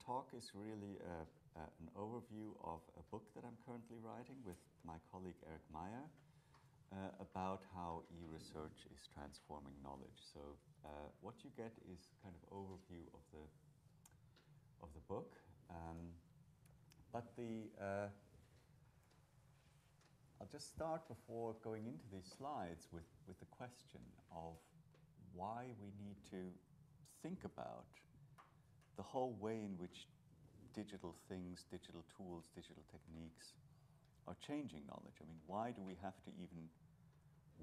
talk is really an overview of a book that I'm currently writing with my colleague Eric Meyer about how e-research is transforming knowledge. So what you get is kind of overview of the book, but I'll just start before going into these slides with the question of why we need to think about the whole way in which digital things, digital tools, digital techniques are changing knowledge. I mean, why do we have to even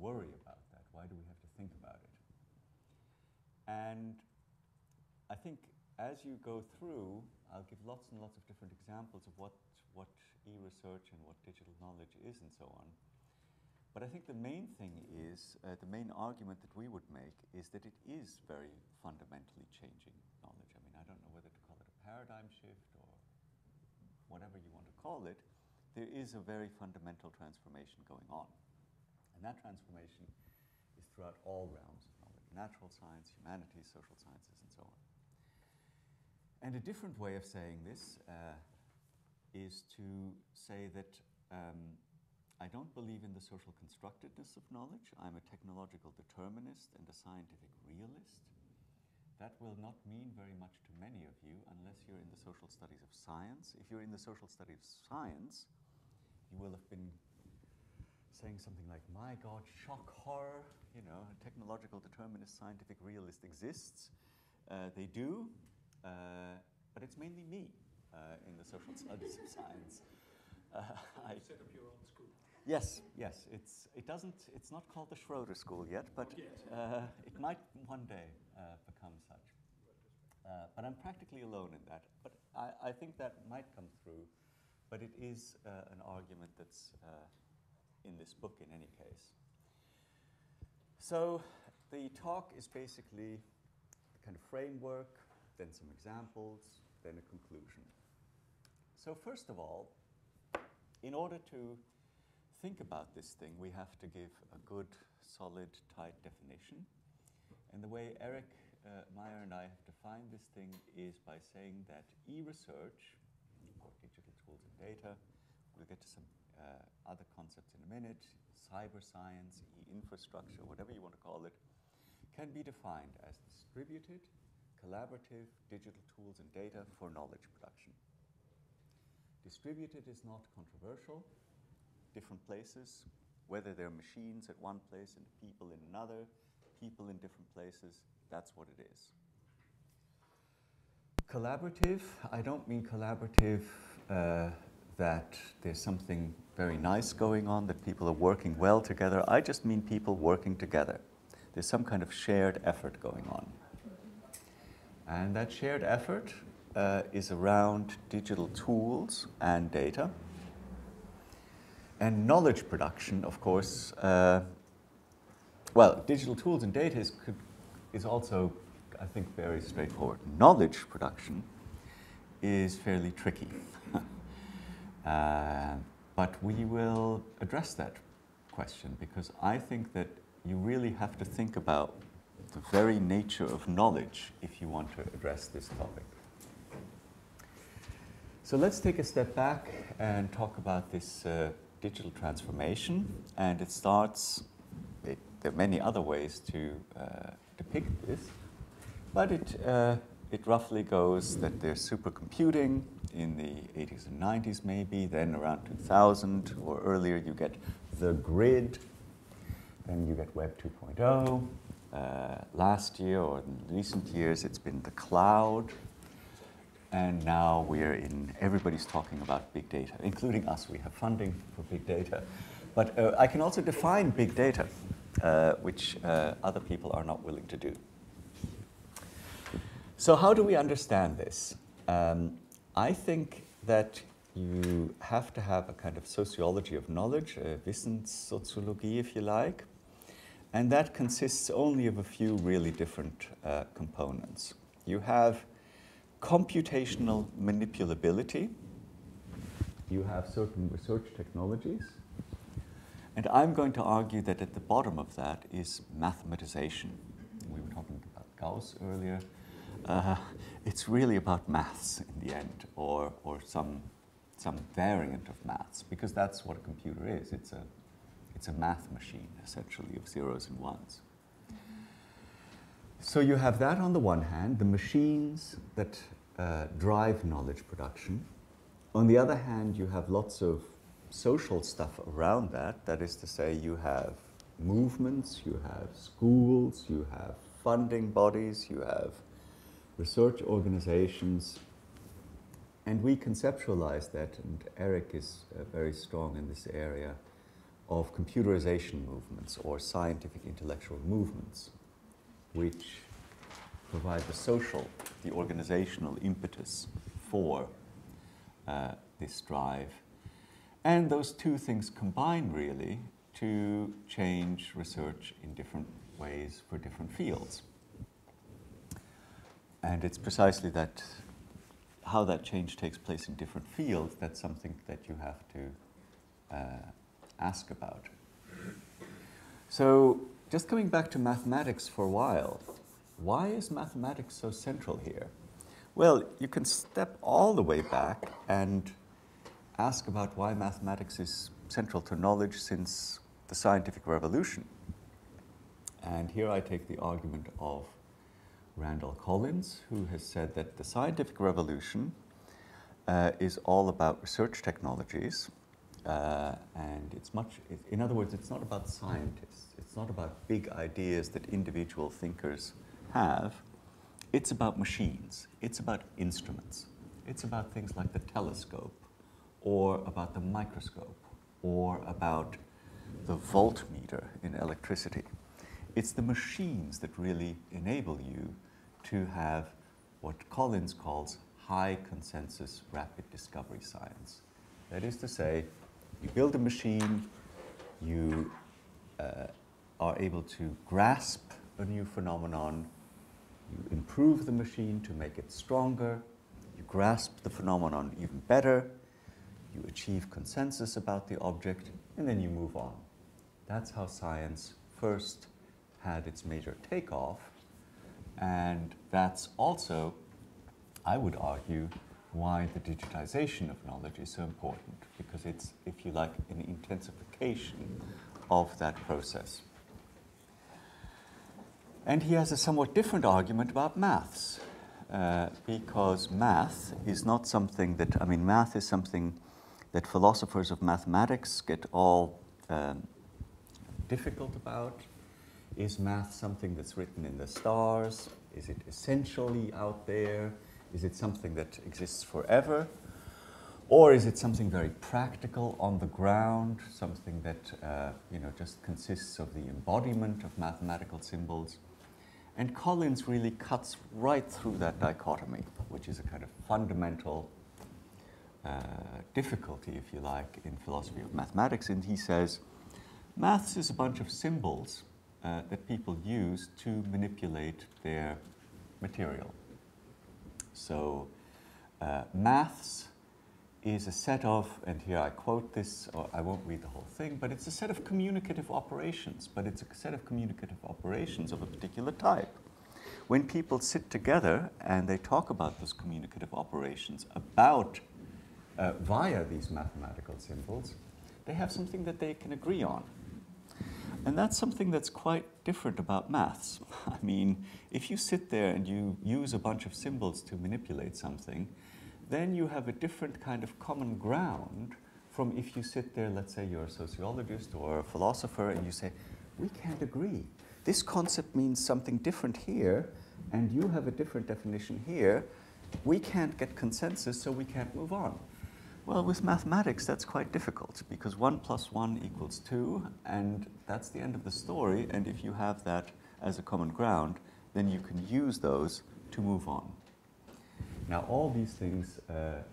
worry about that? Why do we have to think about it? And I think as you go through, I'll give lots and lots of different examples of what e-research and what digital knowledge is and so on. But I think the main thing is, the main argument that we would make is that it is very fundamentally changing knowledge. I mean, I don't know whether to call it a paradigm shift or whatever you want to call it. There is a very fundamental transformation going on. And that transformation is throughout all realms of knowledge: natural science, humanities, social sciences, and so on. And a different way of saying this is to say that I don't believe in the social constructedness of knowledge. I'm a technological determinist and a scientific realist. That will not mean very much to many of you unless you're in the social studies of science. If you're in the social studies of science, you will have been saying something like, my God, shock, horror, you know, a technological determinist, scientific realist exists. They do, but it's mainly me in the social studies of science. You set up your own school. Yes. It's not called the Schroeder School yet, but it might one day become such. But I'm practically alone in that. But I think that might come through. But it is an argument that's in this book in any case. So the talk is basically a kind of framework, then some examples, then a conclusion. So first of all, in order to think about this thing, we have to give a good, solid, tight definition. And the way Eric Meyer and I have defined this thing is by saying that e-research, or digital tools and data, we'll get to some other concepts in a minute, cyber science, e-infrastructure, whatever you want to call it, can be defined as distributed, collaborative digital tools and data for knowledge production. Distributed is not controversial. Different places, whether they're machines at one place and people in another, people in different places, that's what it is. Collaborative, I don't mean collaborative that there's something very nice going on, that people are working well together. I just mean people working together. There's some kind of shared effort going on. And that shared effort is around digital tools and data. And knowledge production, of course, well, digital tools and data is also, I think, very straightforward. Knowledge production is fairly tricky. But we will address that question because I think that you really have to think about the very nature of knowledge if you want to address this topic. So let's take a step back and talk about this digital transformation. And it starts, there are many other ways to depict this, but it roughly goes that there's supercomputing in the 80s and 90s maybe, then around 2000 or earlier you get the grid, then you get Web 2.0. Last year or in recent years it's been the cloud, and now everybody's talking about big data, including us. We have funding for big data. But I can also define big data, which other people are not willing to do. So how do we understand this? I think that you have to have a kind of sociology of knowledge, Wissenssoziologie if you like, and that consists only of a few really different components. You have computational manipulability, you have certain research technologies, and I'm going to argue that at the bottom of that is mathematization. We were talking about Gauss earlier. it's really about maths in the end, or some variant of maths, because that's what a computer is. It's a math machine, essentially, of zeros and ones. So you have that on the one hand, the machines that drive knowledge production. On the other hand, you have lots of social stuff around that. That is to say, you have movements, you have schools, you have funding bodies, you have research organizations. And we conceptualize that, and Eric is very strong in this area of computerization movements or scientific intellectual movements, which provide the social, the organizational impetus for this drive. And those two things combine really to change research in different ways for different fields. And it's precisely that, how that change takes place in different fields, that's something that you have to ask about. So, just coming back to mathematics for a while, why is mathematics so central here? Well, you can step all the way back and ask about why mathematics is central to knowledge since the scientific revolution. And here I take the argument of Randall Collins, who has said that the scientific revolution is all about research technologies, and in other words, it's not about scientists. It's not about big ideas that individual thinkers have. It's about machines. It's about instruments. It's about things like the telescope, or about the microscope, or about the voltmeter in electricity. It's the machines that really enable you to have what Collins calls high consensus rapid discovery science. That is to say, you build a machine, you are able to grasp a new phenomenon, you improve the machine to make it stronger, you grasp the phenomenon even better, you achieve consensus about the object, and then you move on. That's how science first had its major takeoff, and that's also, I would argue, why the digitization of knowledge is so important, because it's, if you like, an intensification of that process. And he has a somewhat different argument about maths, because math is not something that, math is something that philosophers of mathematics get all difficult about. Is math something that's written in the stars? Is it essentially out there? Is it something that exists forever? Or is it something very practical on the ground, something that just consists of the embodiment of mathematical symbols? And Collins really cuts right through that dichotomy, which is a kind of fundamental difficulty, if you like, in philosophy of mathematics. And he says, maths is a bunch of symbols that people use to manipulate their material. So maths is a set of, and here I quote this, or I won't read the whole thing, but it's a set of communicative operations, but it's a set of communicative operations of a particular type. When people sit together and they talk about those communicative operations about via these mathematical symbols, they have something that they can agree on. And that's something that's quite different about maths. I mean, if you sit there and you use a bunch of symbols to manipulate something, then you have a different kind of common ground from if you sit there, let's say you're a sociologist or a philosopher, and you say, we can't agree. This concept means something different here, and you have a different definition here. We can't get consensus, so we can't move on. Well, with mathematics, that's quite difficult, because 1 + 1 = 2, and that's the end of the story. And if you have that as a common ground, then you can use those to move on. Now, all these things are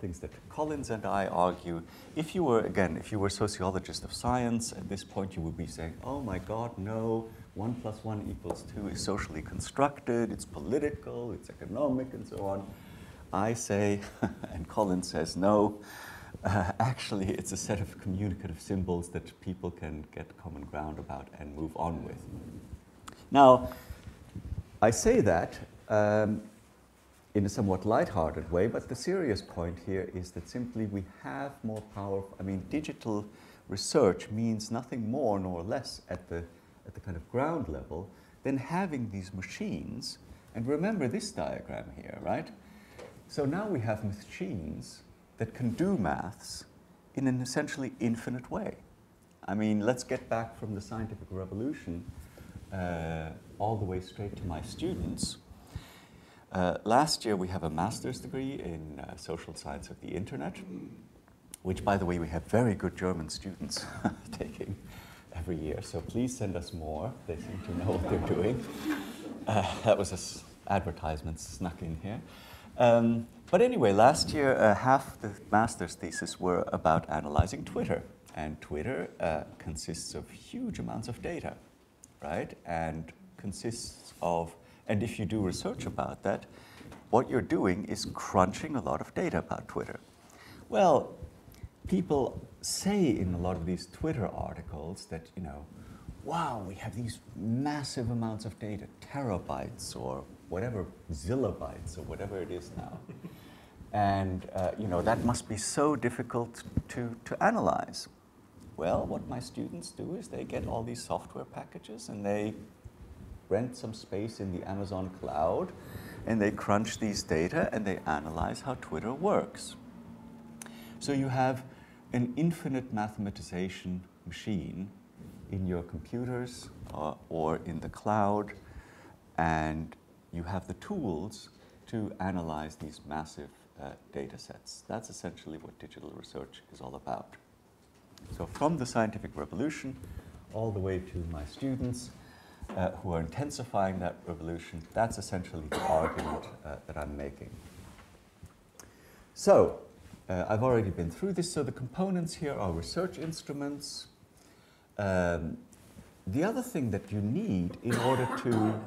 things that Collins and I argue. If you were a sociologist of science, at this point you would be saying, oh my God, no, 1 + 1 = 2 is socially constructed, it's political, it's economic, and so on. I say, and Collins says, no, actually it's a set of communicative symbols that people can get common ground about and move on with. Now, I say that in a somewhat lighthearted way, but the serious point here is that simply we have more power. I mean, digital research means nothing more nor less at the kind of ground level than having these machines. And remember this diagram here, right? So now we have machines that can do maths in an essentially infinite way. I mean, let's get back from the scientific revolution all the way straight to my students. Last year we have a master's degree in social science of the internet, which, by the way, we have very good German students taking every year. So please send us more. They seem to know what they're doing. That was an advertisement snuck in here. But anyway, last year half the master's thesis were about analyzing Twitter. And Twitter consists of huge amounts of data, right? And consists of, and if you do research about that, what you're doing is crunching a lot of data about Twitter. Well, people say in a lot of these Twitter articles that, you know, wow, we have these massive amounts of data, terabytes or whatever, zillabytes or whatever it is now. And, you know, that must be so difficult to analyze. Well, what my students do is they get all these software packages and they rent some space in the Amazon cloud and they crunch these data and they analyze how Twitter works. So you have an infinite mathematization machine in your computers or in the cloud, and you have the tools to analyze these massive data sets. That's essentially what digital research is all about. So from the scientific revolution all the way to my students who are intensifying that revolution, that's essentially the argument that I'm making. So I've already been through this. So the components here are research instruments. The other thing that you need in order to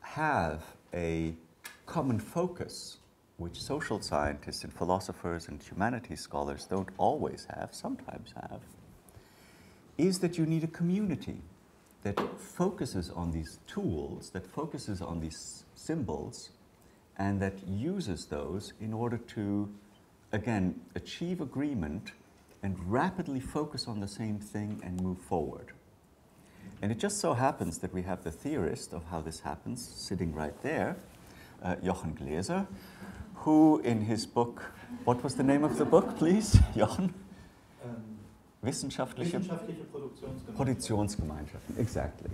have a common focus, which social scientists and philosophers and humanities scholars don't always have, sometimes have, is that you need a community that focuses on these tools, that focuses on these symbols, and that uses those in order to, again, achieve agreement and rapidly focus on the same thing and move forward. And it just so happens that we have the theorist of how this happens sitting right there, Jochen Gläser, who in his book, what was the name of the book, please, Jochen? Wissenschaftliche Produktionsgemeinschaften, exactly.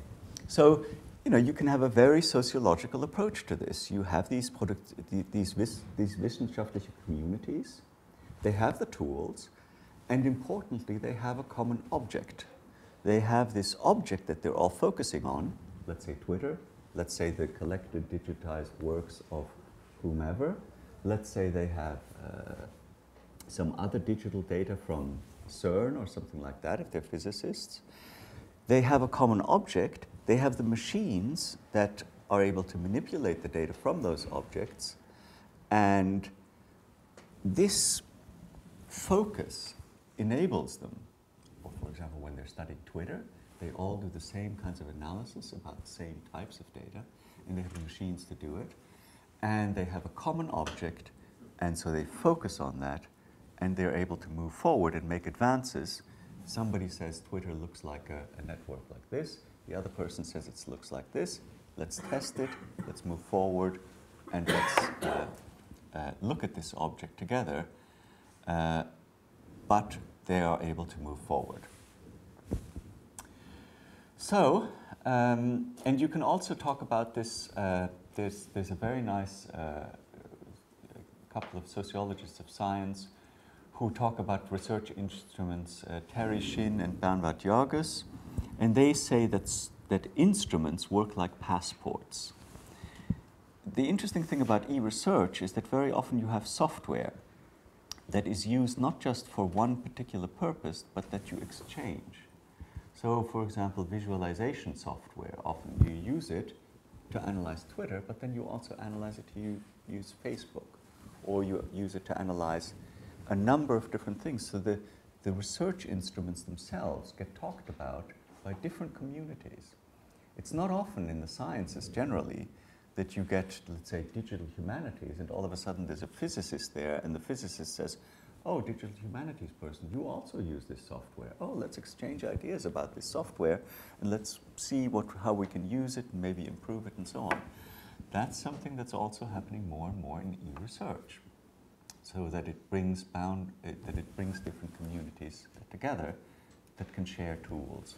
So, you know, you can have a very sociological approach to this. You have these wissenschaftliche communities, they have the tools, and importantly, they have a common object. They have this object that they're all focusing on, let's say Twitter, let's say the collected digitized works of whomever, let's say they have some other digital data from CERN or something like that, if they're physicists. They have a common object. They have the machines that are able to manipulate the data from those objects. And this focus enables them, or for example, when they're studying Twitter, they all do the same kinds of analysis about the same types of data, and they have the machines to do it. And they have a common object, and so they focus on that, and they're able to move forward and make advances. Somebody says Twitter looks like a network like this. The other person says it looks like this. Let's test it. Let's move forward, and let's look at this object together. But they are able to move forward. So, and you can also talk about this. There's a very nice couple of sociologists of science who talk about research instruments, Terry Shin and Bernhard Jörges, and they say that instruments work like passports. The interesting thing about e-research is that very often you have software that is used not just for one particular purpose, but that you exchange. So, for example, visualization software, often you use it to analyze Twitter, but then you also analyze it to use Facebook, or you use it to analyze a number of different things. So the research instruments themselves get talked about by different communities. It's not often in the sciences generally that you get, let's say, digital humanities, and all of a sudden there's a physicist there, and the physicist says, oh, digital humanities person, you also use this software. Oh, let's exchange ideas about this software, and let's see how we can use it and maybe improve it and so on. That's something that's also happening more and more in e-research, so that it brings different communities together that can share tools.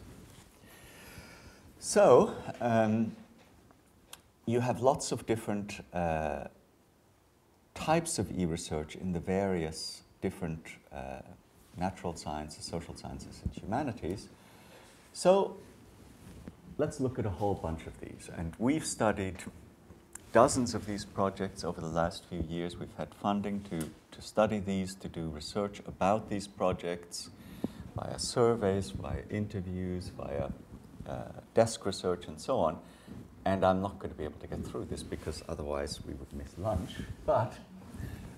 So, you have lots of different types of e-research in the various different natural sciences, social sciences, and humanities. So let's look at a whole bunch of these. And we've studied dozens of these projects over the last few years. We've had funding to study these, to do research about these projects via surveys, via interviews, via desk research, and so on. And I'm not going to be able to get through this because otherwise we would miss lunch. But,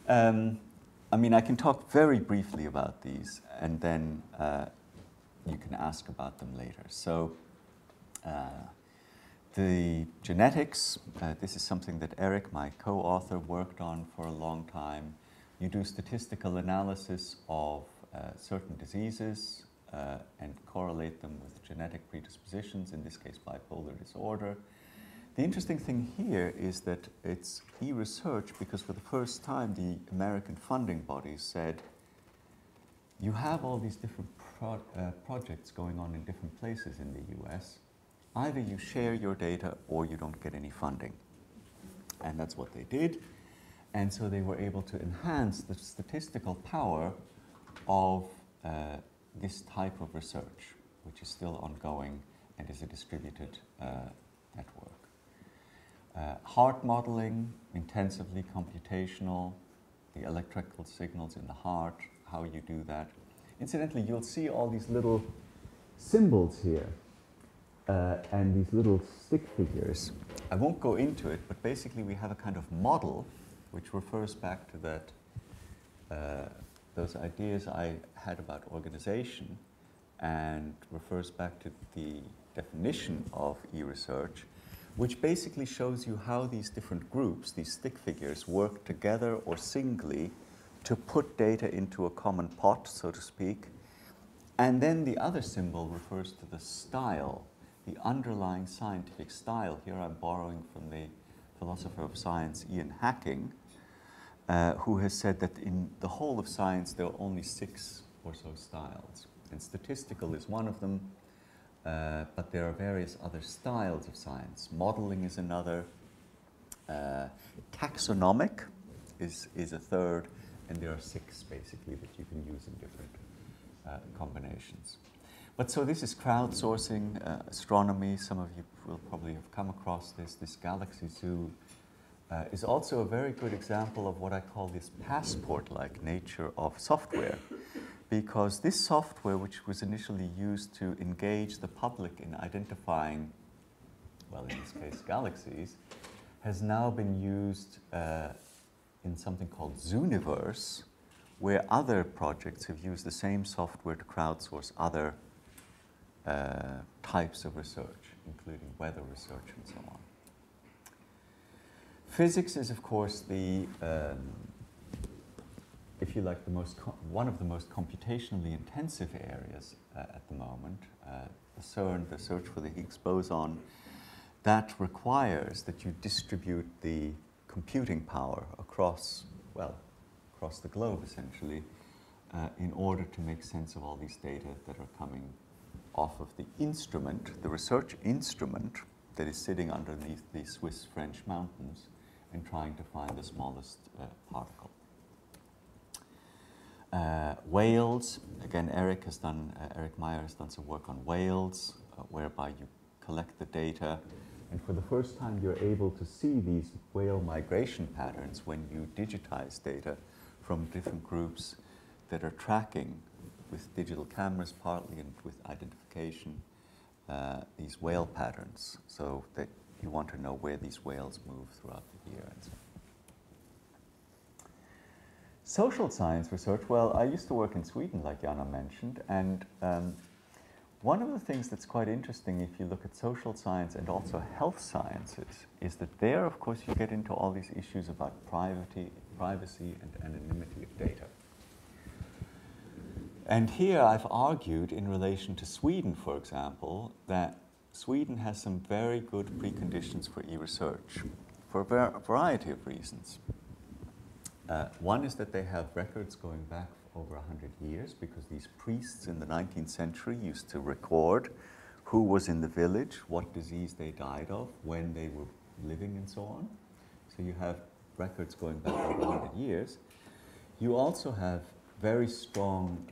I mean, I can talk very briefly about these, and then you can ask about them later. So, the genetics, this is something that Eric, my co-author, worked on for a long time. You do statistical analysis of certain diseases and correlate them with genetic predispositions, in this case bipolar disorder. The interesting thing here is that it's e-research because for the first time the American funding bodies said, you have all these different projects going on in different places in the US. Either you share your data or you don't get any funding. And that's what they did. And so they were able to enhance the statistical power of this type of research, which is still ongoing and is a distributed network. Heart modeling, intensively computational, the electrical signals in the heart, how you do that. Incidentally, you'll see all these little symbols here and these little stick figures. I won't go into it, but basically we have a kind of model which refers back to that those ideas I had about organization and refers back to the definition of e-research, which basically shows you how these different groups, these stick figures, work together or singly to put data into a common pot, so to speak. And then the other symbol refers to the style, the underlying scientific style. Here I'm borrowing from the philosopher of science, Ian Hacking, who has said that in the whole of science there are only 6 or so styles. And statistical is one of them. But there are various other styles of science. Modeling is another. Taxonomic is a third, and there are 6 basically that you can use in different combinations. But so this is crowdsourcing, astronomy. Some of you will probably have come across this. This Galaxy Zoo is also a very good example of what I call this passport-like nature of software. Because this software, which was initially used to engage the public in identifying, well, in this case, galaxies, has now been used in something called Zooniverse, where other projects have used the same software to crowdsource other types of research, including weather research and so on. Physics is, of course, the if you like, one of the most computationally intensive areas at the moment. The CERN, the search for the Higgs boson, that requires that you distribute the computing power across the globe, essentially, in order to make sense of all these data that are coming off of the instrument, the research instrument that is sitting underneath the Swiss-French mountains and trying to find the smallest particle. Whales, again, Eric Meyer has done some work on whales, whereby you collect the data, and for the first time you're able to see these whale migration patterns when you digitize data from different groups that are tracking with digital cameras partly and with identification these whale patterns, so that you want to know where these whales move throughout the year and so on. Social science research, well, I used to work in Sweden, like Jana mentioned, and one of the things that's quite interesting if you look at social science and also health sciences is that there, of course, you get into all these issues about privacy and anonymity of data. And here I've argued in relation to Sweden, for example, that Sweden has some very good preconditions for e-research for a variety of reasons. One is that they have records going back over 100 years because these priests in the 19th century used to record who was in the village, what disease they died of, when they were living and so on. So you have records going back over 100 years. You also have a very strong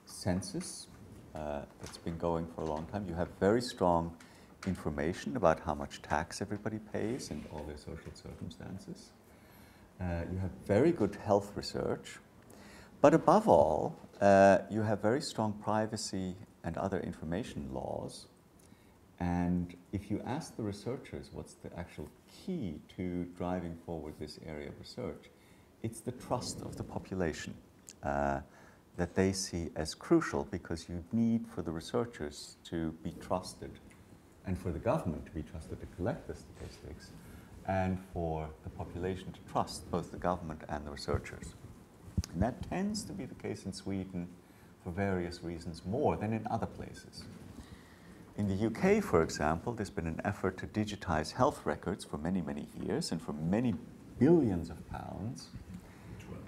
census that's been going for a long time. You have very strong information about how much tax everybody pays and all their social circumstances. You have very good health research, but above all, you have very strong privacy and other information laws. And if you ask the researchers what's the actual key to driving forward this area of research, it's the trust of the population that they see as crucial, because you need for the researchers to be trusted and for the government to be trusted to collect the statistics, and for the population to trust both the government and the researchers. And that tends to be the case in Sweden for various reasons more than in other places. In the UK, for example, there's been an effort to digitize health records for many, many years and for many billions of pounds,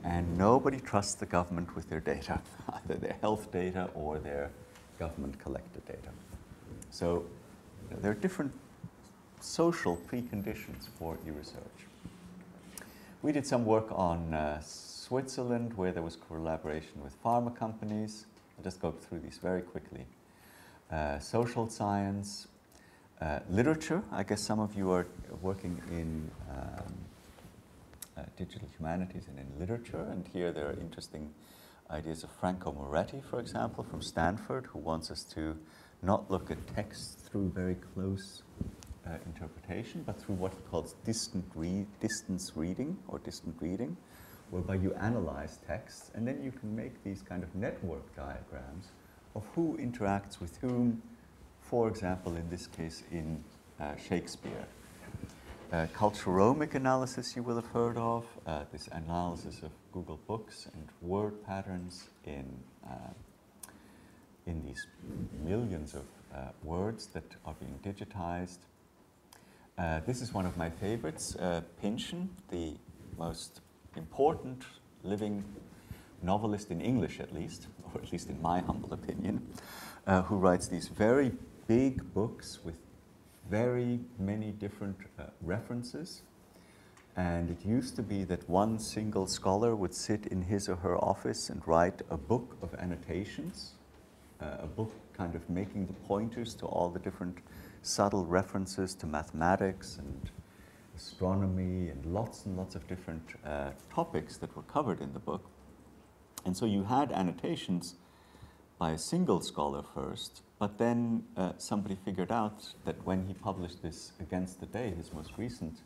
and nobody trusts the government with their data, either their health data or their government collected data. So there are different social preconditions for e-research. We did some work on Switzerland, where there was collaboration with pharma companies. I'll just go through these very quickly. Social science, literature. I guess some of you are working in digital humanities and in literature, and here there are interesting ideas of Franco Moretti, for example, from Stanford, who wants us to not look at text through very close interpretation, but through what he calls distance reading, or distant reading, whereby you analyze texts and then you can make these kind of network diagrams of who interacts with whom, for example, in this case, in Shakespeare. Culturomic analysis you will have heard of, this analysis of Google Books and word patterns in these millions of words that are being digitized. This is one of my favorites, Pynchon, the most important living novelist in English, at least, or at least in my humble opinion, who writes these very big books with very many different references. And it used to be that one single scholar would sit in his or her office and write a book of annotations, a book kind of making the pointers to all the different subtle references to mathematics and astronomy and lots of different topics that were covered in the book. And so you had annotations by a single scholar first, but then somebody figured out that when he published this Against the Day, his most recent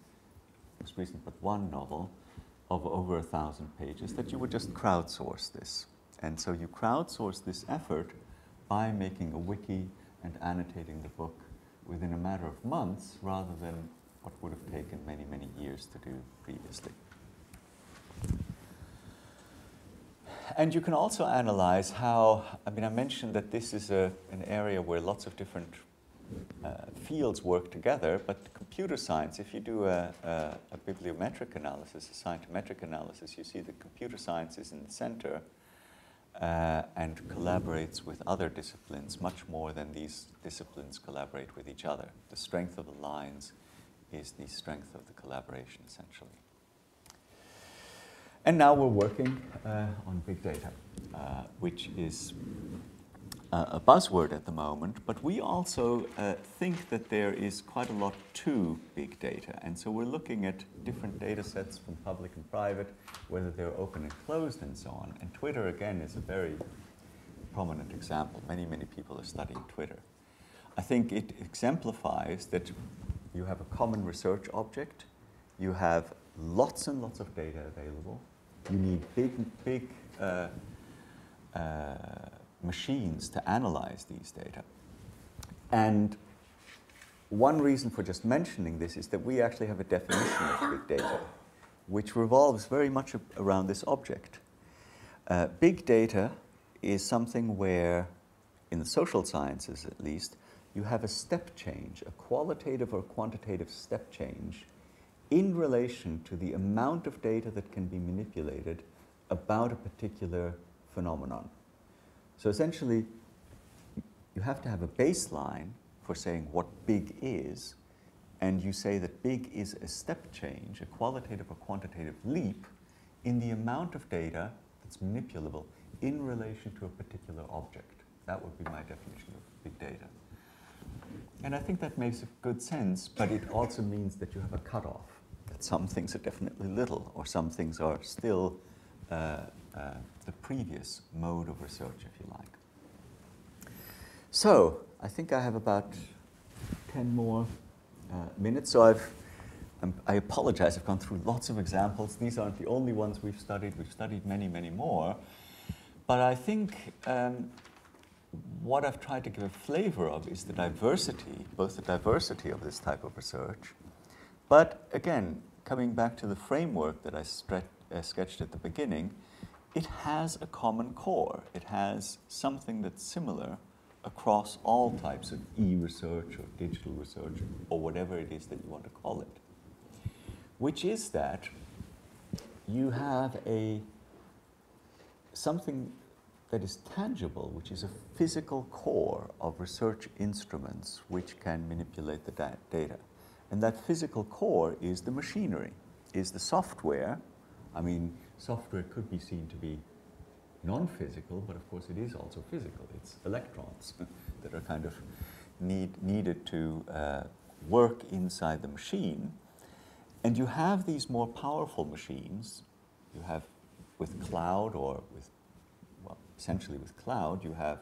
but one novel of over 1,000 pages, that you would just crowdsource this. And so you crowdsource this effort by making a wiki and annotating the book within a matter of months, rather than what would have taken many, many years to do previously. And you can also analyze how, I mentioned that this is an area where lots of different fields work together, but computer science, if you do a bibliometric analysis, a scientometric analysis, you see that computer science is in the center and collaborates with other disciplines much more than these disciplines collaborate with each other. The strength of the lines is the strength of the collaboration, essentially. And now we're working on big data, which is a buzzword at the moment, but we also think that there is quite a lot to big data. And so we're looking at different data sets from public and private, whether they're open and closed and so on. And Twitter, again, is a very prominent example. Many, many people are studying Twitter. I think it exemplifies that you have a common research object, you have lots and lots of data available, you need big machines to analyze these data. And one reason for just mentioning this is that we actually have a definition of big data, which revolves very much around this object. Big data is something where, in the social sciences at least, you have a step change, a qualitative or quantitative step change in relation to the amount of data that can be manipulated about a particular phenomenon. So essentially, you have to have a baseline for saying what big is, and you say that big is a step change, a qualitative or quantitative leap in the amount of data that's manipulable in relation to a particular object. That would be my definition of big data. And I think that makes good sense, but it also means that you have a cutoff, that some things are definitely little, or some things are still the previous mode of research, if you like. So, I think I have about 10 more minutes. So I apologize, I've gone through lots of examples. These aren't the only ones we've studied. We've studied many, many more. But I think what I've tried to give a flavor of is the diversity, both the diversity of this type of research, but again, coming back to the framework that I sketched at the beginning, it has a common core. It has something that's similar across all types of e-research or digital research or whatever it is that you want to call it, which is that you have something that is tangible, which is a physical core of research instruments which can manipulate the data. And that physical core is the machinery, is the software. I mean, software could be seen to be non-physical, but of course it is also physical. It's electrons that are kind of needed to work inside the machine. And you have these more powerful machines. You have with cloud or with, well, essentially with cloud, you have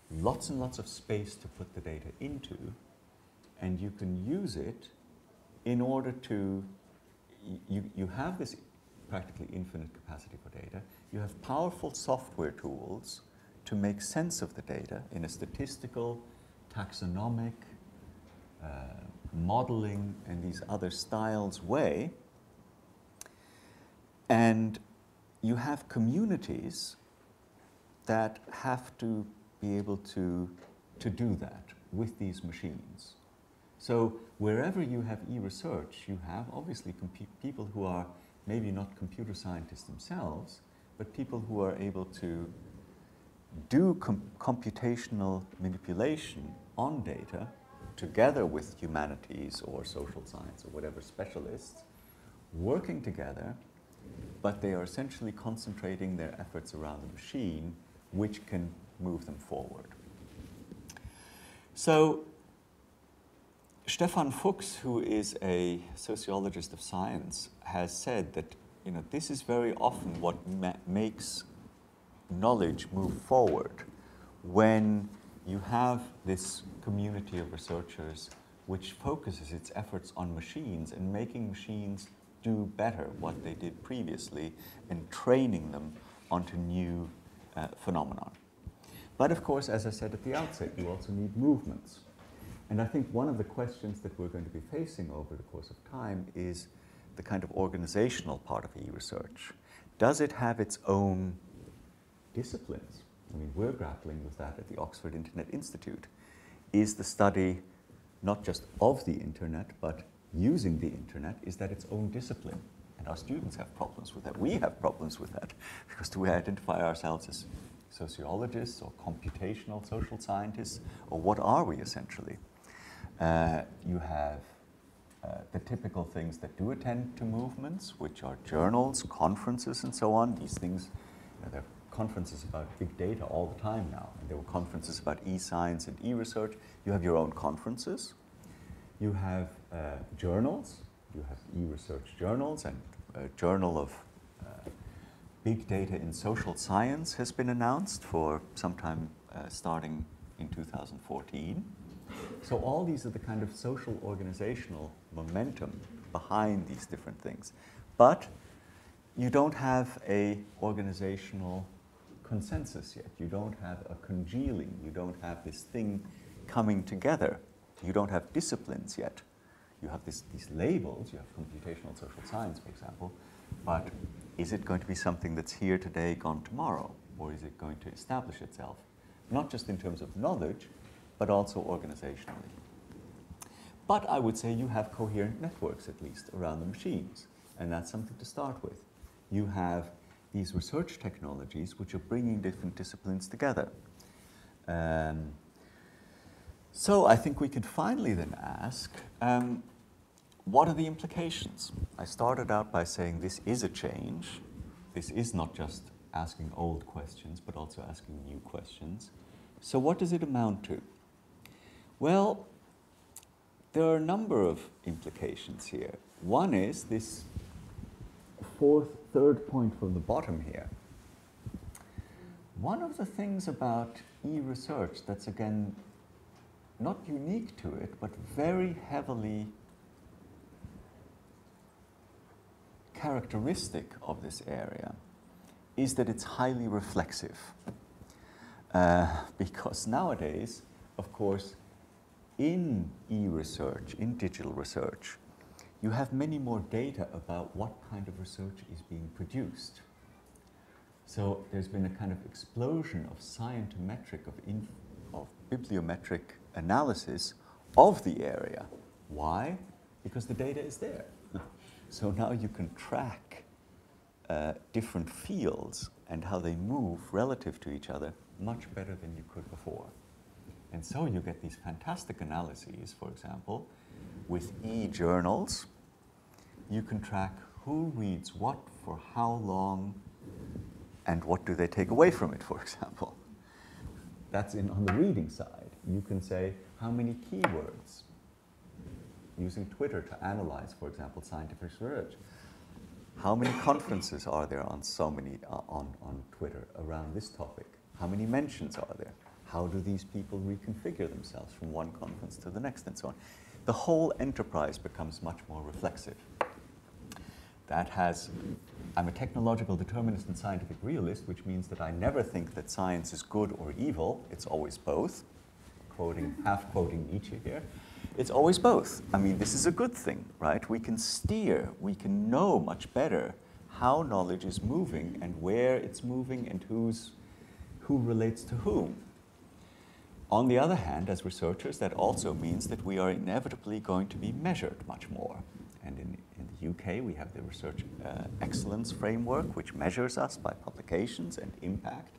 lots and lots of space to put the data into, and you can use it in order to, you have this practically infinite capacity for data. You have powerful software tools to make sense of the data in a statistical, taxonomic, modeling, and these other styles way. And you have communities that have to be able to do that with these machines. So wherever you have e-research, you have obviously people who are maybe not computer scientists themselves, but people who are able to do computational manipulation on data together with humanities or social science or whatever specialists working together, but they are essentially concentrating their efforts around the machine, which can move them forward. So Stefan Fuchs, who is a sociologist of science, has said that this is very often what makes knowledge move forward, when you have this community of researchers which focuses its efforts on machines and making machines do better what they did previously and training them onto new phenomenon. But of course, as I said at the outset, you also need movements. And I think one of the questions that we're going to be facing over the course of time is the kind of organizational part of e-research. Does it have its own disciplines? I mean, we're grappling with that at the Oxford Internet Institute. Is the study not just of the internet, but using the internet, is that its own discipline? And our students have problems with that. We have problems with that, because do we identify ourselves as sociologists or computational social scientists, or what are we essentially? You have the typical things that do attend to movements, which are journals, conferences, and so on. These things, there are conferences about big data all the time now. And there were conferences about e-science and e-research. You have your own conferences. You have journals. You have e-research journals, and a journal of big data in social science has been announced for sometime starting in 2014. So all these are the kind of social organizational momentum behind these different things. But you don't have a organizational consensus yet. You don't have a congealing. You don't have this thing coming together. You don't have disciplines yet. You have these labels. You have computational social science, for example. But is it going to be something that's here today, gone tomorrow? Or is it going to establish itself? Not just in terms of knowledge, but also organizationally. But I would say you have coherent networks, at least, around the machines. And that's something to start with. You have these research technologies which are bringing different disciplines together. So I think we can finally then ask, what are the implications? I started out by saying this is a change. This is not just asking old questions, but also asking new questions. So what does it amount to? Well, there are a number of implications here. One is this third point from the bottom here. One of the things about e-research that's, again, not unique to it, but very heavily characteristic of this area is that it's highly reflexive. Because nowadays, of course, in e-research, in digital research, you have many more data about what kind of research is being produced. So there's been a kind of explosion of scientometric, of bibliometric analysis of the area. Why? Because the data is there. So now you can track different fields and how they move relative to each other much better than you could before. And so you get these fantastic analyses, for example, with e-journals. You can track who reads what for how long and what do they take away from it, for example. That's on the reading side. You can say how many keywords, using Twitter to analyze, for example, scientific research. How many conferences are there on on Twitter around this topic? How many mentions are there? How do these people reconfigure themselves from one conference to the next, and so on? The whole enterprise becomes much more reflexive. I'm a technological determinist and scientific realist, which means that I never think that science is good or evil. It's always both. Half quoting Nietzsche here. It's always both. I mean, this is a good thing, right? We can steer, we can know much better how knowledge is moving and where it's moving and who relates to whom. On the other hand, as researchers, that also means that we are inevitably going to be measured much more. And in the UK, we have the Research Excellence Framework, which measures us by publications and impact.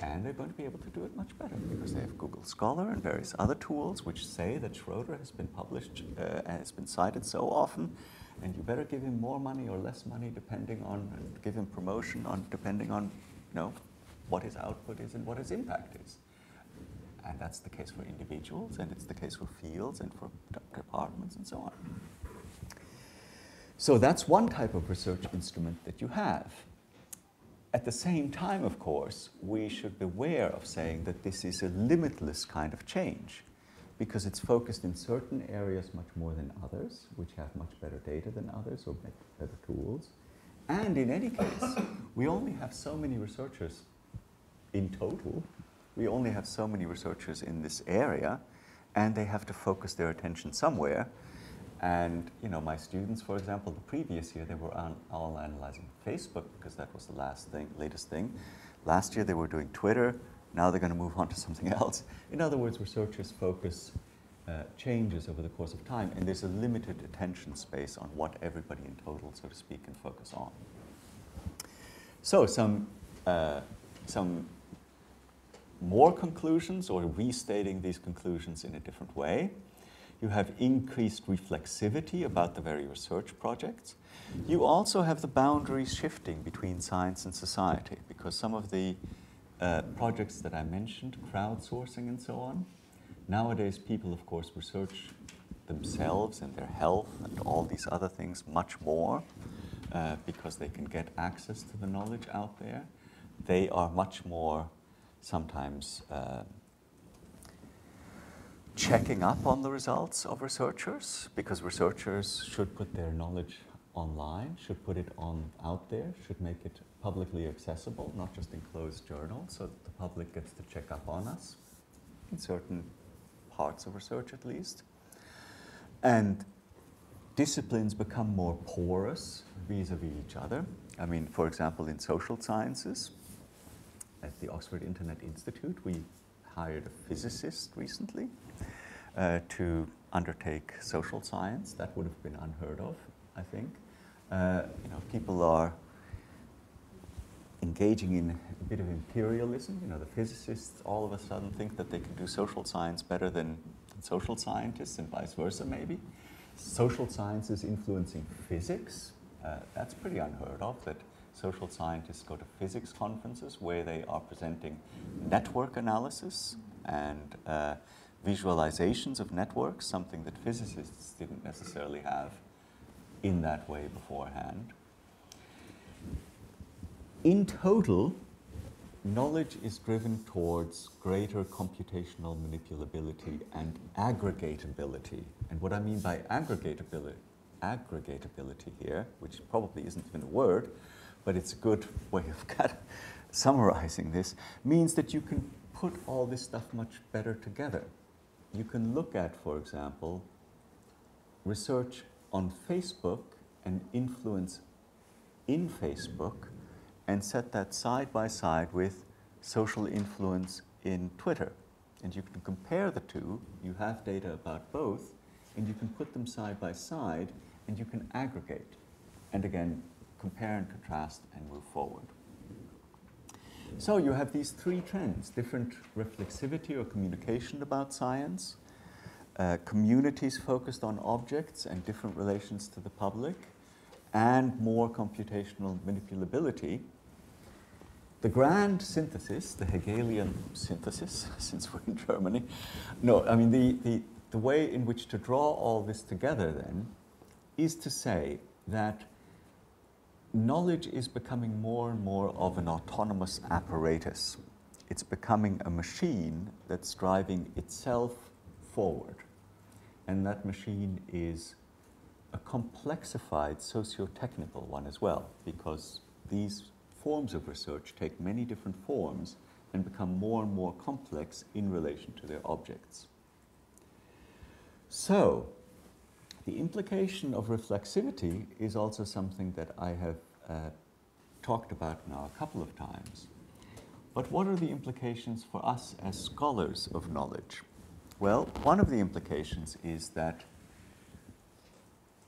And they're going to be able to do it much better because they have Google Scholar and various other tools which say that Schroeder has been published, has been cited so often, and you better give him more money or less money give him promotion depending on, what his output is and what his impact is. And that's the case for individuals, and it's the case for fields and for departments and so on. So that's one type of research instrument that you have. At the same time, of course, we should beware of saying that this is a limitless kind of change, because it's focused in certain areas much more than others, which have much better data than others or better tools. And in any case, we only have so many researchers in total. We only have so many researchers in this area, and they have to focus their attention somewhere. And my students, for example, the previous year, they were all analyzing Facebook because that was the latest thing. Last year, they were doing Twitter. Now they're going to move on to something else. In other words, researchers' focus changes over the course of time, and there's a limited attention space on what everybody in total, so to speak, can focus on. So some more conclusions, or restating these conclusions in a different way. You have increased reflexivity about the very research projects. You also have the boundaries shifting between science and society, because some of the projects that I mentioned, crowdsourcing and so on, nowadays people, of course, research themselves and their health and all these other things much more because they can get access to the knowledge out there. They are much more sometimes checking up on the results of researchers, because researchers should put their knowledge online, should put it out there, should make it publicly accessible, not just in closed journals, so that the public gets to check up on us, in certain parts of research at least. And disciplines become more porous vis-a-vis each other. I mean, for example, in social sciences, at the Oxford Internet Institute, we hired a physicist recently to undertake social science. That would have been unheard of, I think. People are engaging in a bit of imperialism. The physicists all of a sudden think that they can do social science better than social scientists, and vice versa, maybe. Social sciences influencing physics. That's pretty unheard of, that social scientists go to physics conferences where they are presenting network analysis and visualizations of networks, something that physicists didn't necessarily have in that way beforehand. In total, knowledge is driven towards greater computational manipulability and aggregatability. And what I mean by aggregatability here, which probably isn't even a word, but it's a good way of summarizing this, means that you can put all this stuff much better together. You can look at, for example, research on Facebook and influence in Facebook and set that side by side with social influence in Twitter. And you can compare the two, you have data about both, and you can put them side by side, and you can aggregate. And again, compare and contrast and move forward. So you have these three trends: different reflexivity or communication about science, communities focused on objects and different relations to the public, and more computational manipulability. The grand synthesis, the Hegelian synthesis, since we're in Germany, no, I mean the way in which to draw all this together then is to say that knowledge is becoming more and more of an autonomous apparatus. It's becoming a machine that's driving itself forward. And that machine is a complexified socio-technical one as well, because these forms of research take many different forms and become more and more complex in relation to their objects. So, the implication of reflexivity is also something that I have talked about now a couple of times. But what are the implications for us as scholars of knowledge? Well, one of the implications is that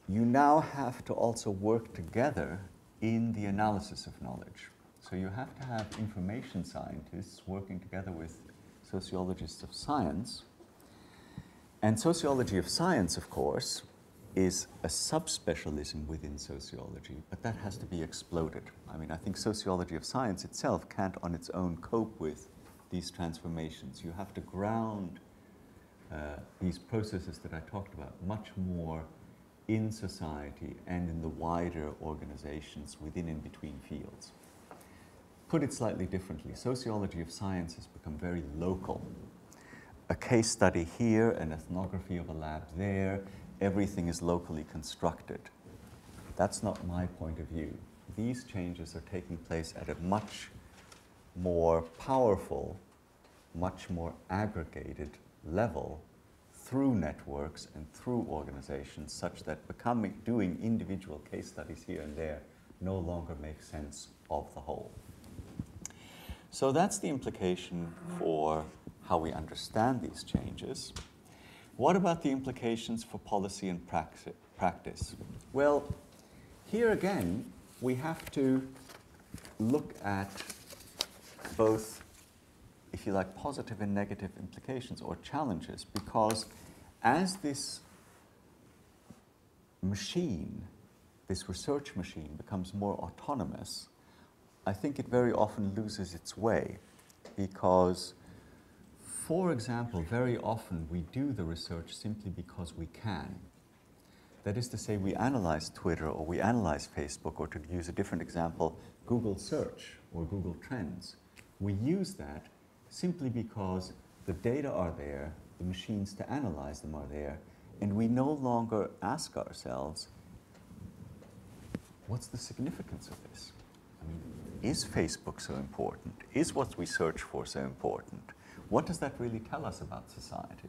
you now have to also work together in the analysis of knowledge. So you have to have information scientists working together with sociologists of science. And sociology of science, of course, is a subspecialism within sociology, but that has to be exploded. I mean, I think sociology of science itself can't on its own cope with these transformations. You have to ground these processes that I talked about much more in society and in the wider organizations within and between fields. Put it slightly differently, sociology of science has become very local. A case study here, an ethnography of a lab there, everything is locally constructed. That's not my point of view. These changes are taking place at a much more powerful, much more aggregated level through networks and through organizations, such that doing individual case studies here and there no longer makes sense of the whole. So that's the implication for how we understand these changes. What about the implications for policy and practice? Well, here again, we have to look at both, if you like, positive and negative implications or challenges, because as this machine, this research machine, becomes more autonomous, I think it very often loses its way, because, for example, very often we do the research simply because we can. That is to say, we analyze Twitter or we analyze Facebook, or to use a different example, Google search or Google Trends. We use that simply because the data are there, the machines to analyze them are there, and we no longer ask ourselves, what's the significance of this? I mean, is Facebook so important? Is what we search for so important? What does that really tell us about society?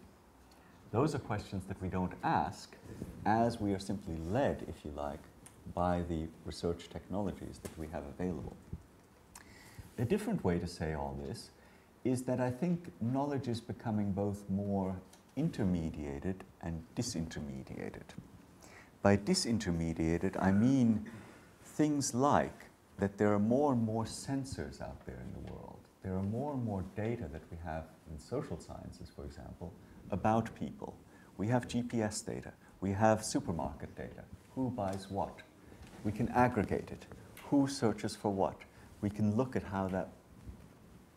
Those are questions that we don't ask as we are simply led, if you like, by the research technologies that we have available. A different way to say all this is that I think knowledge is becoming both more intermediated and disintermediated. By disintermediated, I mean things like that there are more and more sensors out there in the world. There are more and more data that we have in social sciences, for example, about people. We have GPS data. We have supermarket data. Who buys what? We can aggregate it. Who searches for what? We can look at how that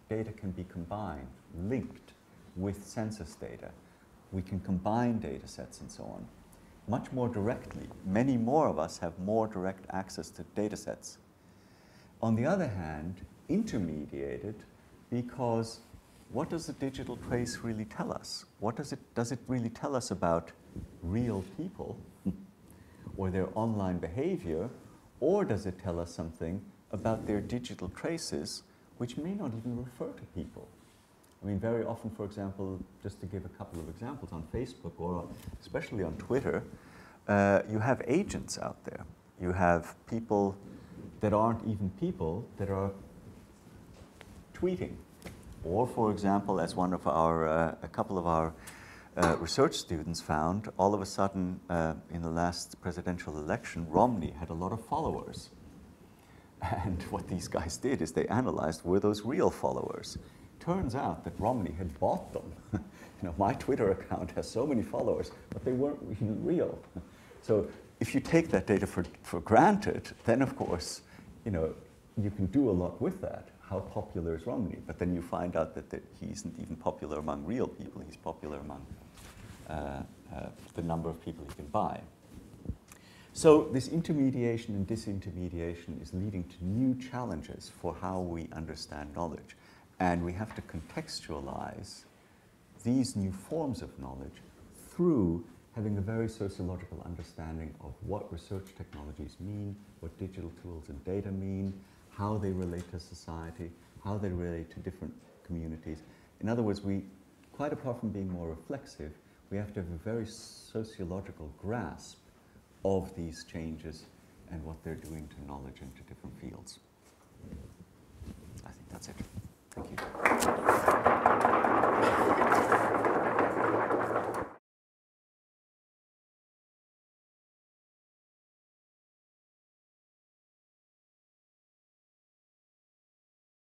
data can be combined, linked with census data. We can combine data sets and so on. Much more directly. Many more of us have more direct access to data sets. On the other hand, intermediated, because what does the digital trace really tell us? What does it really tell us about real people or their online behavior, or does it tell us something about their digital traces which may not even refer to people? I mean, very often, for example, just to give a couple of examples, on Facebook or especially on Twitter, you have agents out there. You have people that aren't even people that are tweeting. Or, for example, as one of our, a couple of our research students found, all of a sudden in the last presidential election, Romney had a lot of followers. And what these guys did is they analyzed, were those real followers? Turns out that Romney had bought them. You know, my Twitter account has so many followers, but they weren't even real. So if you take that data for granted, then of course, you know, you can do a lot with that. How popular is Romney? But then you find out that he isn't even popular among real people. He's popular among the number of people he can buy. So this intermediation and disintermediation is leading to new challenges for how we understand knowledge. And we have to contextualize these new forms of knowledge through having a very sociological understanding of what research technologies mean, what digital tools and data mean, how they relate to society, how they relate to different communities. In other words, quite apart from being more reflexive, we have to have a very sociological grasp of these changes and what they're doing to knowledge and to different fields. I think that's it. Thank you.